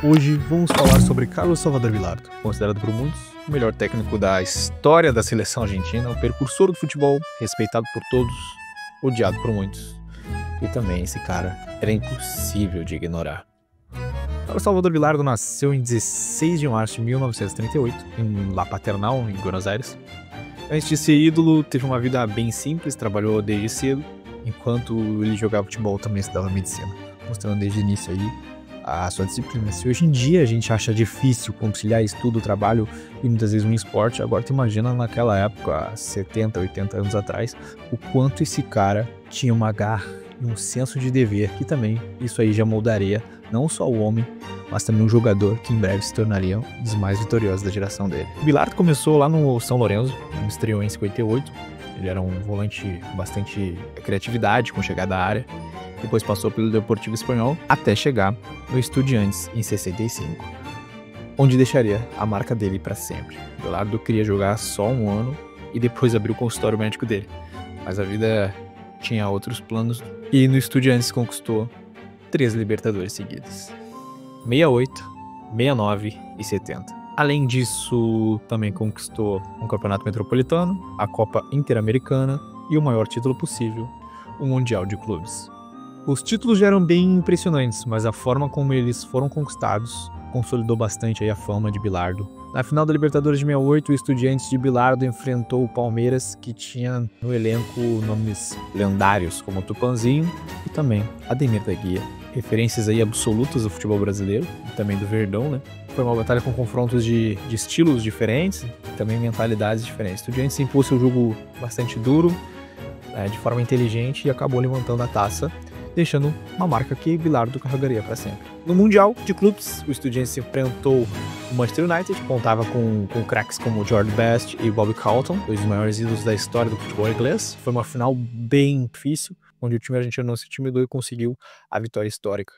Hoje vamos falar sobre Carlos Salvador Vilardo, considerado por muitos o melhor técnico da história da seleção argentina, o precursor do futebol, respeitado por todos, odiado por muitos. E também esse cara era impossível de ignorar. Carlos Salvador Vilardo nasceu em 16 de março de 1938, em La Paternal, em Buenos Aires. Antes de ser ídolo, teve uma vida bem simples, trabalhou desde cedo, enquanto ele jogava futebol também estudava medicina, mostrando desde o início aí a sua disciplina. Se hoje em dia a gente acha difícil conciliar estudo, trabalho e muitas vezes um esporte, agora tu imagina naquela época, há 70, 80 anos atrás, o quanto esse cara tinha uma garra e um senso de dever, que também isso aí já moldaria não só o homem, mas também um jogador que em breve se tornaria um dos mais vitoriosos da geração dele. O Vilardo começou lá no São Lourenço, estreou em 58, ele era um volante bastante criatividade, com chegada à área. Depois passou pelo Deportivo Espanhol até chegar no Estudiantes em 65, onde deixaria a marca dele para sempre. O Vilardo queria jogar só um ano e depois abriu o consultório médico dele, mas a vida tinha outros planos e no Estudiantes conquistou 3 Libertadores seguidas: 68, 69 e 70. Além disso, também conquistou um campeonato metropolitano, a Copa Interamericana e o maior título possível, o Mundial de Clubes. Os títulos já eram bem impressionantes, mas a forma como eles foram conquistados consolidou bastante aí a fama de Bilardo. Na final da Libertadores de 68, o Estudiantes de Bilardo enfrentou o Palmeiras, que tinha no elenco nomes lendários como Tupanzinho e também Ademir da Guia. Referências aí absolutas do futebol brasileiro e também do Verdão, né? Foi uma batalha com confrontos de estilos diferentes e também mentalidades diferentes. O Estudiantes impôs seu jogo bastante duro, de forma inteligente, e acabou levantando a taça, deixando uma marca que Bilardo carregaria para sempre. No Mundial de Clubes, o Estudiantes enfrentou o Manchester United, contava com craques como George Best e Bobby Charlton, dois dos maiores ídolos da história do futebol inglês. Foi uma final bem difícil, onde o time argentino não se intimidou e conseguiu a vitória histórica.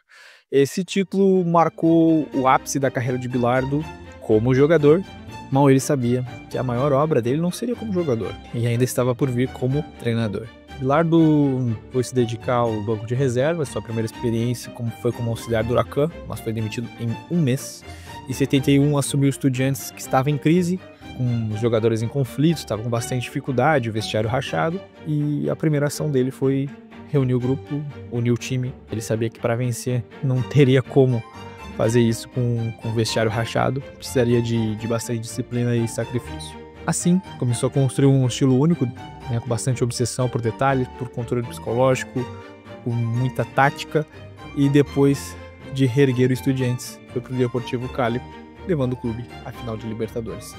Esse título marcou o ápice da carreira de Bilardo como jogador. Mal ele sabia que a maior obra dele não seria como jogador, e ainda estava por vir como treinador. Bilardo foi se dedicar ao banco de reservas, sua primeira experiência foi como auxiliar do Huracan, mas foi demitido em um mês. Em 71 assumiu o Estudiantes, que estava em crise, com os jogadores em conflito, estava com bastante dificuldade, o vestiário rachado, e a primeira ação dele foi reunir o grupo, unir o time. Ele sabia que para vencer não teria como fazer isso com o vestiário rachado, precisaria de bastante disciplina e sacrifício. Assim, começou a construir um estilo único, né, com bastante obsessão por detalhes, por controle psicológico, com muita tática, e depois de reerguer o Estudiantes, foi para o Deportivo Cali, levando o clube à final de Libertadores.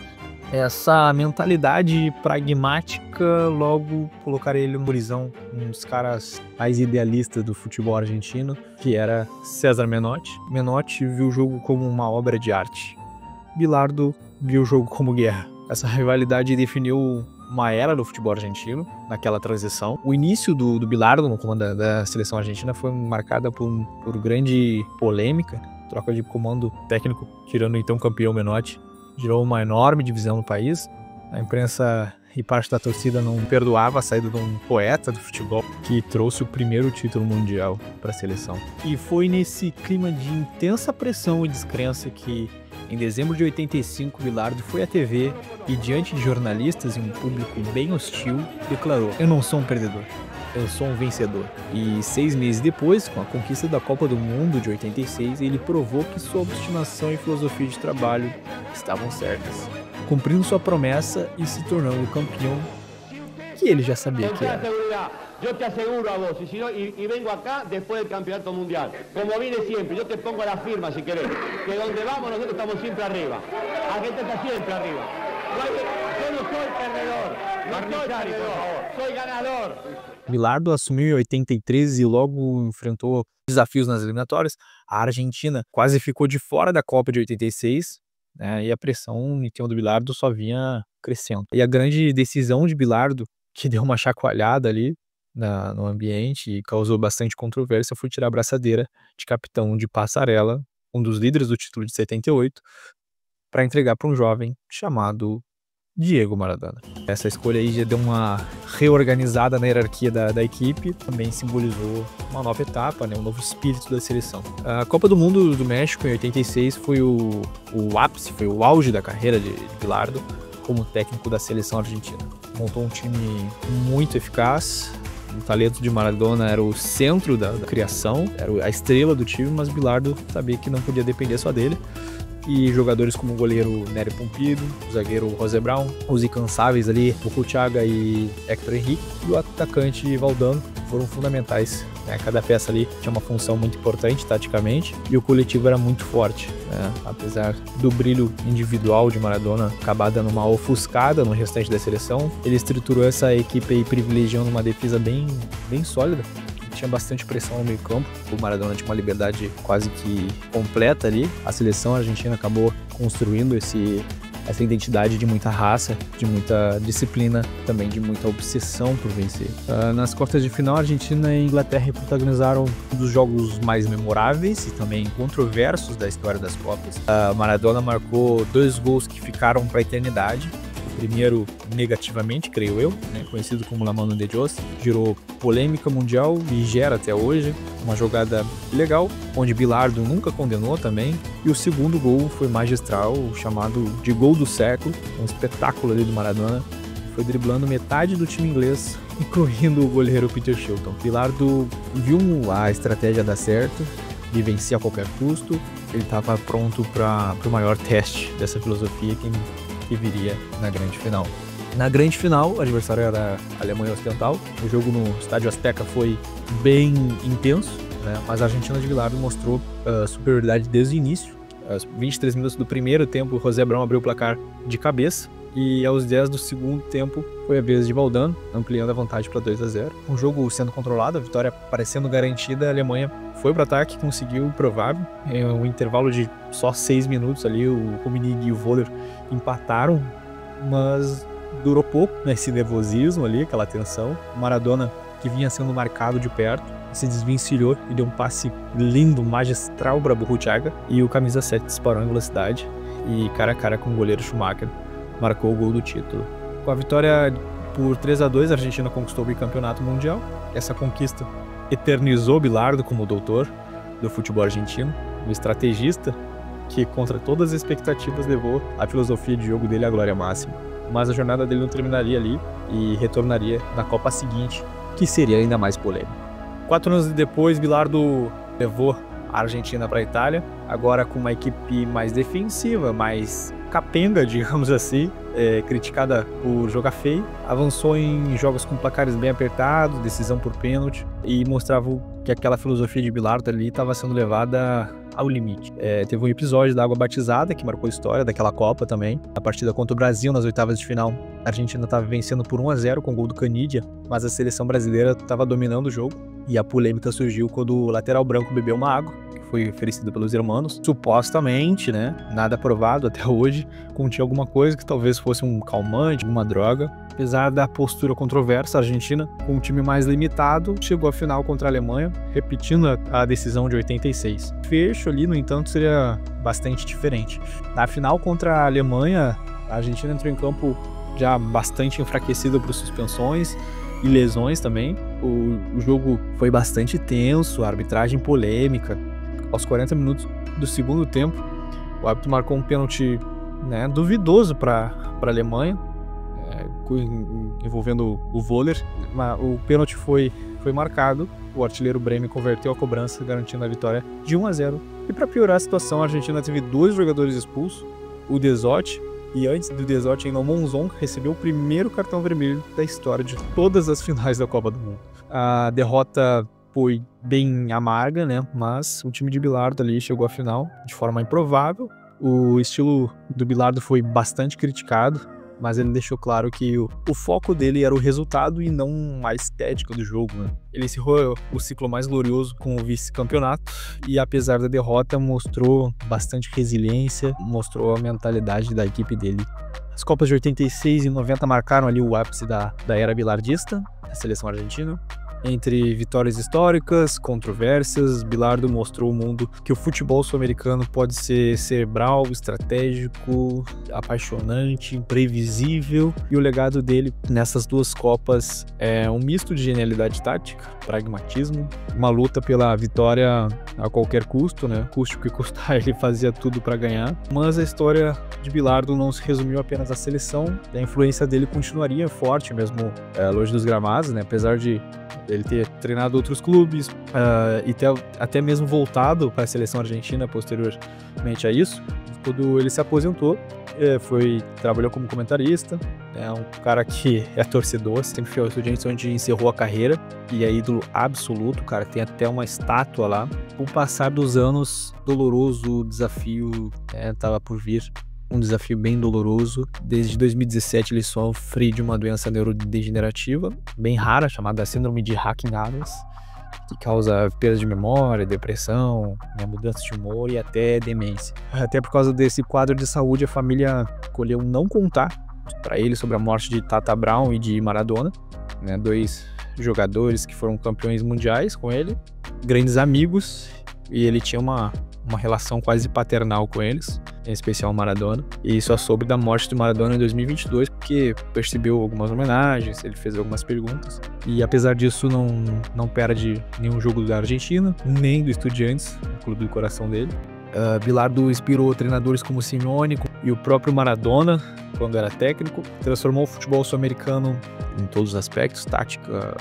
Essa mentalidade pragmática logo colocaria ele no horizonte, um dos caras mais idealistas do futebol argentino, que era César Menotti. Menotti viu o jogo como uma obra de arte. Bilardo viu o jogo como guerra. Essa rivalidade definiu uma era do futebol argentino, naquela transição. O início do Bilardo no comando da seleção argentina foi marcada por grande polêmica, troca de comando técnico, tirando o então campeão Menotti. Gerou uma enorme divisão no país. A imprensa e parte da torcida não perdoava a saída de um poeta do futebol que trouxe o primeiro título mundial para a seleção. E foi nesse clima de intensa pressão e descrença que, em dezembro de 85, Bilardo foi à TV e, diante de jornalistas e um público bem hostil, declarou: "Eu não sou um perdedor, eu sou um vencedor." E 6 meses depois, com a conquista da Copa do Mundo de 86, ele provou que sua obstinação e filosofia de trabalho estavam certas, cumprindo sua promessa e se tornando o campeão que ele já sabia que era. Yo te aseguro a vos, y vengo acá después del campeonato mundial, como vine siempre, yo te pongo la firma si querés, que donde vamos nosotros estamos siempre arriba, Argentina está siempre arriba. Yo no soy perdedor, no soy perdedor, soy ganador. Bilardo assumiu em 83 e logo enfrentou desafios nas eliminatórias. A Argentina quase ficou de fora da Copa de 86, né, e a pressão em cima do Bilardo só vinha crescendo. E a grande decisão de Bilardo, que deu uma chacoalhada ali no ambiente e causou bastante controvérsia, foi tirar a braçadeira de capitão de Passarella, um dos líderes do título de 78, para entregar para um jovem chamado Diego Maradona. Essa escolha aí já deu uma reorganizada na hierarquia da equipe, também simbolizou uma nova etapa, né, um novo espírito da seleção. A Copa do Mundo do México em 86 foi o ápice, foi o auge da carreira de Bilardo como técnico da seleção argentina. Montou um time muito eficaz, o talento de Maradona era o centro da criação, era a estrela do time, mas Bilardo sabia que não podia depender só dele. E jogadores como o goleiro Nery Pompidou, o zagueiro José Brown, os incansáveis ali, Burruchaga e Héctor Henrique, e o atacante Valdano foram fundamentais, né? Cada peça ali tinha uma função muito importante taticamente e o coletivo era muito forte, né? Apesar do brilho individual de Maradona acabar dando uma ofuscada no restante da seleção, ele estruturou essa equipe aí privilegiando uma defesa bem sólida. Tinha bastante pressão no meio campo, o Maradona tinha uma liberdade quase que completa ali. A seleção argentina acabou construindo essa identidade de muita raça, de muita disciplina, também de muita obsessão por vencer. Nas quartas de final, a Argentina e a Inglaterra protagonizaram um dos jogos mais memoráveis e também controversos da história das Copas. Maradona marcou 2 gols que ficaram para a eternidade. Primeiro, negativamente, creio eu, né, conhecido como La Mano de Dios, gerou polêmica mundial e gera até hoje. Uma jogada legal, onde Bilardo nunca condenou também. E o segundo gol foi magistral, chamado de gol do século, um espetáculo ali do Maradona. Foi driblando metade do time inglês, incluindo o goleiro Peter Shilton. Bilardo viu a estratégia dar certo, de vencer a qualquer custo. Ele estava pronto para o maior teste dessa filosofia que viria na grande final. Na grande final, o adversário era a Alemanha Ocidental. O jogo no Estádio Azteca foi bem intenso, né? Mas a Argentina de Bilardo mostrou superioridade desde o início. Aos 23 minutos do primeiro tempo, José Brown abriu o placar de cabeça. E aos 10 do segundo tempo, foi a vez de Valdano, ampliando a vantagem para 2-0. Com o jogo sendo controlado, a vitória parecendo garantida, a Alemanha foi para o ataque, conseguiu o provável. Em um intervalo de só 6 minutos ali, o Rummenigge e o Voller empataram, mas durou pouco, né, esse nervosismo ali, aquela tensão. O Maradona, que vinha sendo marcado de perto, se desvencilhou e deu um passe lindo, magistral para Burruchaga. E o camisa 7 disparou em velocidade e cara a cara com o goleiro Schumacher marcou o gol do título. Com a vitória por 3-2, a Argentina conquistou o bicampeonato mundial. Essa conquista eternizou Bilardo como doutor do futebol argentino, um estrategista que, contra todas as expectativas, levou a filosofia de jogo dele à glória máxima. Mas a jornada dele não terminaria ali e retornaria na Copa seguinte, que seria ainda mais polêmico. 4 anos depois, Bilardo levou a Argentina para a Itália, agora com uma equipe mais defensiva, mais capenga, digamos assim, criticada por jogar feio. Avançou em jogos com placares bem apertados, decisão por pênalti, e mostrava que aquela filosofia de Bilardo ali estava sendo levada ao limite. Teve um episódio da água batizada que marcou a história daquela Copa também. A partida contra o Brasil nas oitavas de final, a Argentina estava vencendo por 1-0 com o gol do Canidia, mas a seleção brasileira estava dominando o jogo. E a polêmica surgiu quando o lateral branco bebeu uma água, que foi oferecida pelos irmãos. Supostamente, né, nada provado até hoje, continha alguma coisa que talvez fosse um calmante, alguma droga. Apesar da postura controversa, a Argentina, com um time mais limitado, chegou à final contra a Alemanha, repetindo a decisão de 86. O fecho ali, no entanto, seria bastante diferente. Na final contra a Alemanha, a Argentina entrou em campo já bastante enfraquecida por suspensões e lesões também. O jogo foi bastante tenso, a arbitragem polêmica. Aos 40 minutos do segundo tempo, o árbitro marcou um pênalti, né, duvidoso para a Alemanha, envolvendo o Voller. O pênalti foi marcado, o artilheiro Brehme converteu a cobrança, garantindo a vitória de 1-0. E para piorar a situação, a Argentina teve 2 jogadores expulsos, o De Zotti, e antes do De Zotti, ainda o Monzon recebeu o primeiro cartão vermelho da história de todas as finais da Copa do Mundo. A derrota foi bem amarga, né? Mas o time de Bilardo ali chegou à final de forma improvável. O estilo do Bilardo foi bastante criticado, mas ele deixou claro que o foco dele era o resultado e não a estética do jogo, né? Ele encerrou o ciclo mais glorioso com o vice-campeonato e, apesar da derrota, mostrou bastante resiliência, mostrou a mentalidade da equipe dele. As Copas de 86 e 90 marcaram ali o ápice da era bilardista, da seleção argentina. Entre vitórias históricas, controvérsias, Bilardo mostrou ao mundo que o futebol sul-americano pode ser cerebral, estratégico, apaixonante, imprevisível, e o legado dele nessas duas Copas é um misto de genialidade tática, pragmatismo, uma luta pela vitória a qualquer custo, né? Custe o que custar, ele fazia tudo para ganhar. Mas a história de Bilardo não se resumiu apenas à seleção, a influência dele continuaria forte mesmo longe dos gramados, né? Apesar de ele ter treinado outros clubes e ter até mesmo voltado para a seleção argentina posteriormente a isso. Quando ele se aposentou, trabalhou como comentarista, é um cara que é torcedor, sempre foi o Estudiantes onde encerrou a carreira e é ídolo absoluto, cara, tem até uma estátua lá. Com o passar dos anos, doloroso desafio estava por vir. Um desafio bem doloroso. Desde 2017 ele sofre de uma doença neurodegenerativa bem rara, chamada síndrome de Hacking-Adams, que causa perda de memória, depressão, mudança de humor e até demência. Até por causa desse quadro de saúde, a família escolheu não contar para ele sobre a morte de Tata Brown e de Maradona, né, dois jogadores que foram campeões mundiais com ele, grandes amigos, e ele tinha uma relação quase paternal com eles, em especial o Maradona, e só soube da morte do Maradona em 2022 porque percebeu algumas homenagens, ele fez algumas perguntas, e apesar disso não perde nenhum jogo da Argentina, nem do Estudiantes, o clube do coração dele. Bilardo inspirou treinadores como Simeone e o próprio Maradona quando era técnico, transformou o futebol sul-americano em todos os aspectos, tática,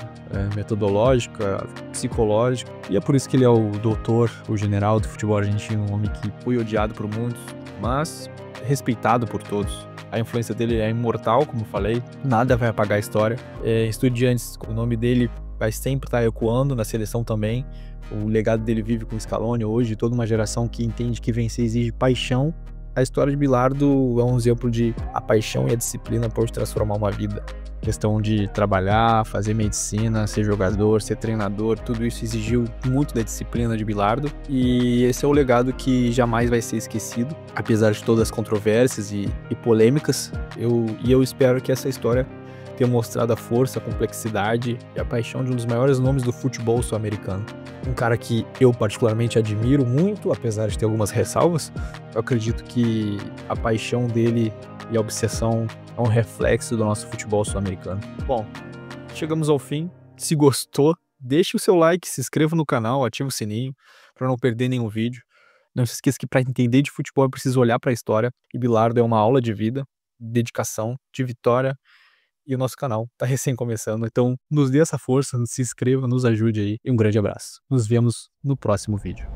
metodológica, psicológica, e é por isso que ele é o doutor, o general do futebol argentino, um homem que foi odiado por muitos, mas respeitado por todos. A influência dele é imortal, como falei, nada vai apagar a história. Estudiantes, o nome dele vai sempre estar ecoando na seleção também. O legado dele vive com o Scaloni hoje, toda uma geração que entende que vencer exige paixão. A história de Bilardo é um exemplo de a paixão e a disciplina pode transformar uma vida. Questão de trabalhar, fazer medicina, ser jogador, ser treinador, tudo isso exigiu muito da disciplina de Bilardo, e esse é o legado que jamais vai ser esquecido, apesar de todas as controvérsias e polêmicas. Eu espero que essa história tenha mostrado a força, a complexidade e a paixão de um dos maiores nomes do futebol sul-americano. Um cara que eu particularmente admiro muito, apesar de ter algumas ressalvas. Eu acredito que a paixão dele e a obsessão é um reflexo do nosso futebol sul-americano. Bom, chegamos ao fim. Se gostou, deixe o seu like, se inscreva no canal, ative o sininho para não perder nenhum vídeo. Não se esqueça que para entender de futebol é preciso olhar para a história, e Bilardo é uma aula de vida, dedicação, de vitória. E o nosso canal tá recém começando, então nos dê essa força, se inscreva, nos ajude aí, e um grande abraço. Nos vemos no próximo vídeo.